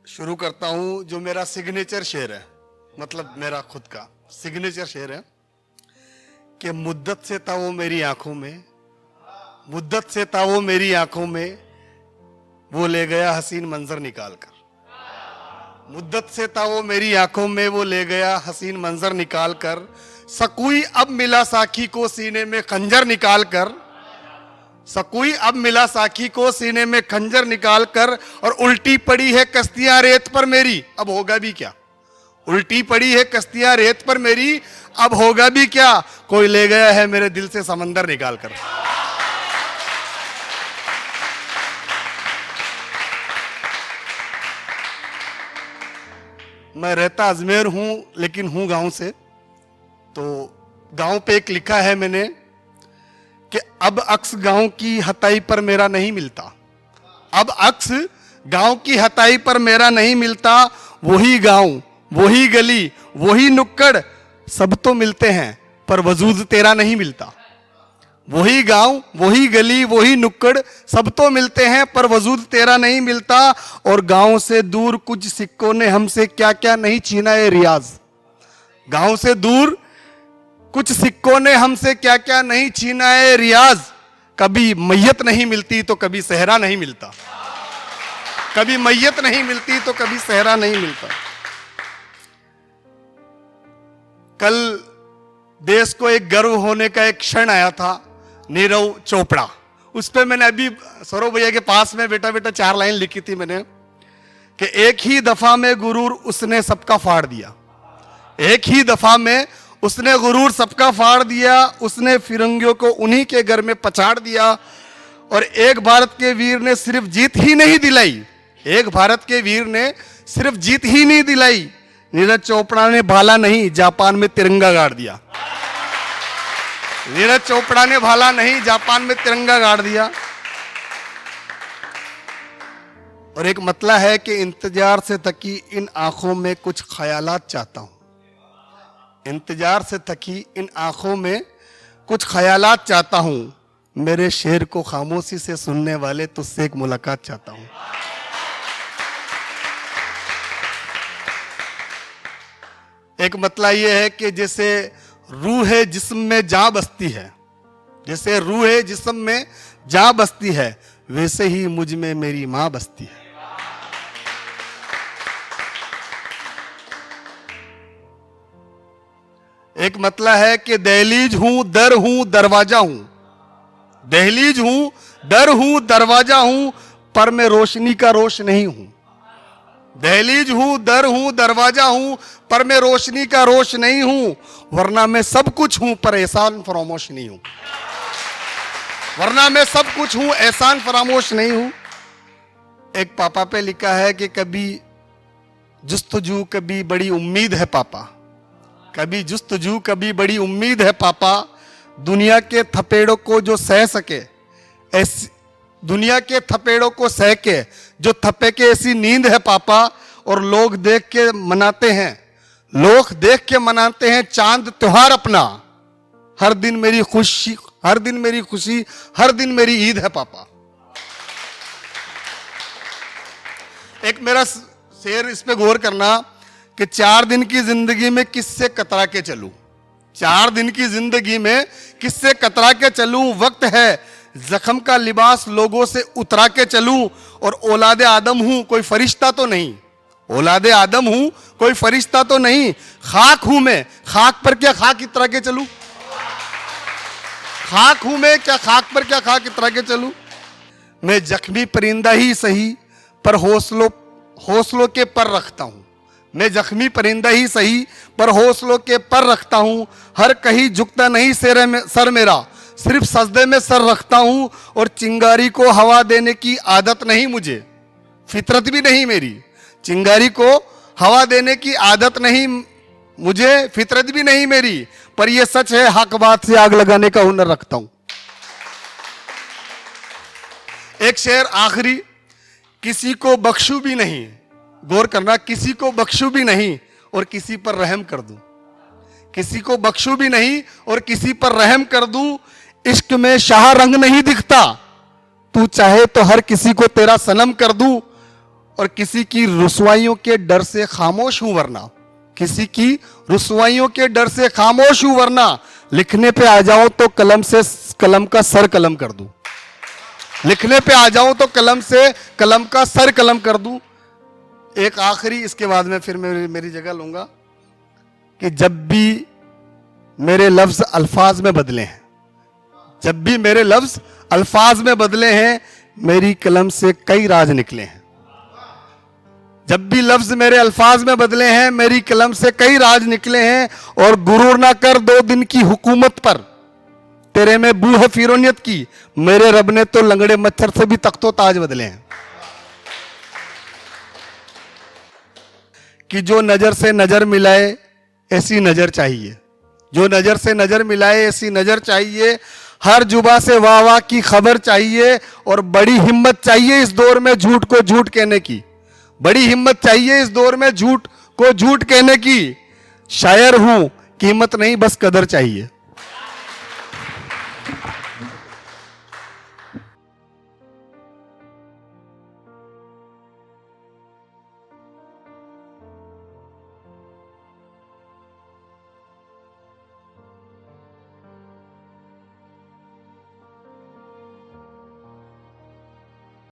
शुरू करता हूं जो मेरा सिग्नेचर शेर है, मतलब मेरा खुद का सिग्नेचर शेर है कि मुद्दत से था वो मेरी आंखों में, मुद्दत से था वो मेरी आंखों में, वो ले गया हसीन मंजर निकाल कर। मुद्दत से था वो मेरी आंखों में, वो ले गया हसीन मंजर निकाल कर। सकुई अब मिला साखी को सीने में खंजर निकाल कर, सकुई अब मिला साखी को सीने में खंजर निकाल कर। और उल्टी पड़ी है कश्तियां रेत पर मेरी, अब होगा भी क्या। उल्टी पड़ी है कश्तियां रेत पर मेरी, अब होगा भी क्या। कोई ले गया है मेरे दिल से समंदर निकाल कर। मैं रहता अजमेर हूं लेकिन हूं गांव से। तो गांव पे एक लिखा है मैंने कि अब अक्स गांव की हताई पर मेरा नहीं मिलता, अब अक्स गांव की हताई पर मेरा नहीं मिलता। वही गांव, वही गली, वही नुक्कड़ सब तो मिलते हैं पर वजूद तेरा नहीं मिलता। वही गांव, वही गली, वही नुक्कड़ सब तो मिलते हैं पर वजूद तेरा नहीं मिलता। और गांव से दूर कुछ सिक्कों ने हमसे क्या क्या नहीं छीना है रियाज। गांव से दूर कुछ सिक्कों ने हमसे क्या क्या नहीं छीना है रियाज। कभी मैयत नहीं मिलती तो कभी सहरा नहीं मिलता, कभी मैयत नहीं मिलती तो कभी सहरा नहीं मिलता। कल देश को एक गर्व होने का एक क्षण आया था, नीरव चोपड़ा। उस पे मैंने अभी सौरभ भैया के पास में बेटा बेटा 4 लाइन लिखी थी मैंने कि एक ही दफा में गुरूर उसने सबका फाड़ दिया, एक ही दफा में उसने गुरूर सबका फाड़ दिया। उसने फिरंगियों को उन्हीं के घर में पछाड़ दिया। और एक भारत के वीर ने सिर्फ जीत ही नहीं दिलाई, एक भारत के वीर ने सिर्फ जीत ही नहीं दिलाई, नीरज चोपड़ा ने भाला नहीं जापान में तिरंगा गाड़ दिया। नीरज चोपड़ा ने भाला नहीं जापान में तिरंगा गाड़ दिया। और एक मतला है कि इंतजार से थकी इन आंखों में कुछ ख्यालात चाहता हूं, इंतजार से थकी इन आंखों में कुछ ख्यालात चाहता हूं। मेरे शेर को खामोशी से सुनने वाले तुझसे एक मुलाकात चाहता हूं। एक मतला यह है कि जैसे रूह है जिस्म में जान बसती है, जैसे रूह है जिस्म में जान बसती है, वैसे ही मुझ में मेरी मां बसती है। एक मतला है कि दहलीज हूं, दर हूं, दरवाजा हूं, दहलीज हूं, दर हूं, दरवाजा हूं, पर मैं रोशनी का रोश नहीं हूं। दहलीज हूं, दर हूं, दरवाजा हूं, पर मैं रोशनी का रोश नहीं हूं। वरना मैं सब कुछ हूं पर एहसान फरामोश नहीं हूं, वरना मैं सब कुछ हूं एहसान फरामोश नहीं हूं। एक पापा पे लिखा है कि कभी जुस्तजू कभी बड़ी उम्मीद है पापा, कभी जुस्तजू कभी बड़ी उम्मीद है पापा। दुनिया के थपेड़ों को जो सह सके, ऐसी दुनिया के थपेड़ों को सह के जो थपे के ऐसी नींद है पापा। और लोग देख के मनाते हैं, लोग देख के मनाते हैं चांद त्योहार अपना। हर दिन मेरी खुशी, हर दिन मेरी खुशी, हर दिन मेरी ईद है पापा। एक मेरा शेर, इस पे गौर करना कि 4 दिन की जिंदगी में किससे कतरा के चलूं, 4 दिन की जिंदगी में किससे कतरा के चलूं। वक्त है जख्म का लिबास लोगों से उतरा के चलूं। और औलादे आदम हूं कोई फरिश्ता तो नहीं, औलादे आदम हूं कोई फरिश्ता तो नहीं। खाक हूं मैं, खाक पर क्या खाक इतरा के चलूं, खाक हूं मैं क्या खाक पर क्या खाक इतरा के चलूं। मैं जख्मी परिंदा ही सही पर हौसलों के पर रखता हूं, मैं जख्मी परिंदा ही सही पर हौसलों के पर रखता हूं। हर कहीं झुकता नहीं सर मेरा, सिर्फ सजदे में सर रखता हूं। और चिंगारी को हवा देने की आदत नहीं मुझे, फितरत भी नहीं मेरी। चिंगारी को हवा देने की आदत नहीं मुझे, फितरत भी नहीं मेरी। पर यह सच है हक बात से आग लगाने का हुनर रखता हूं। एक शेर आखिरी, किसी को बख्शू भी नहीं, गौर करना, किसी को बख्शू भी नहीं और किसी पर रहम कर दूं, किसी को बख्शू भी नहीं और किसी पर रहम कर दूं। इश्क में शाह रंग नहीं दिखता, तू चाहे तो हर किसी को तेरा सनम कर दूं। और किसी की रुसवाइयों के डर से खामोश हूं वरना, किसी की रुसवाइयों के डर से खामोश हूं वरना लिखने पे आ जाऊं तो कलम से कलम का सर कलम कर दूं, लिखने पे आ जाऊं तो कलम से कलम का सर कलम कर दूं। एक आखिरी, इसके बाद में फिर मेरी जगह लूंगा कि जब भी मेरे लफ्ज अल्फाज में बदले हैं, जब भी मेरे लफ्ज अल्फाज में बदले हैं, मेरी कलम से कई राज निकले हैं। जब भी लफ्ज मेरे अल्फाज में बदले हैं, मेरी कलम से कई राज निकले हैं। और गुरूर ना कर 2 दिन की हुकूमत पर, तेरे में बू है फिरौनियत की, मेरे रब ने तो लंगड़े मच्छर से भी तख्तो ताज बदले हैं। कि जो नजर से नजर मिलाए ऐसी नजर चाहिए, जो नजर से नजर मिलाए ऐसी नजर चाहिए। हर जुबा से वाह वाह की खबर चाहिए। और बड़ी हिम्मत चाहिए इस दौर में झूठ को झूठ कहने की, बड़ी हिम्मत चाहिए इस दौर में झूठ को झूठ कहने की। शायर हूं कीमत नहीं बस कदर चाहिए।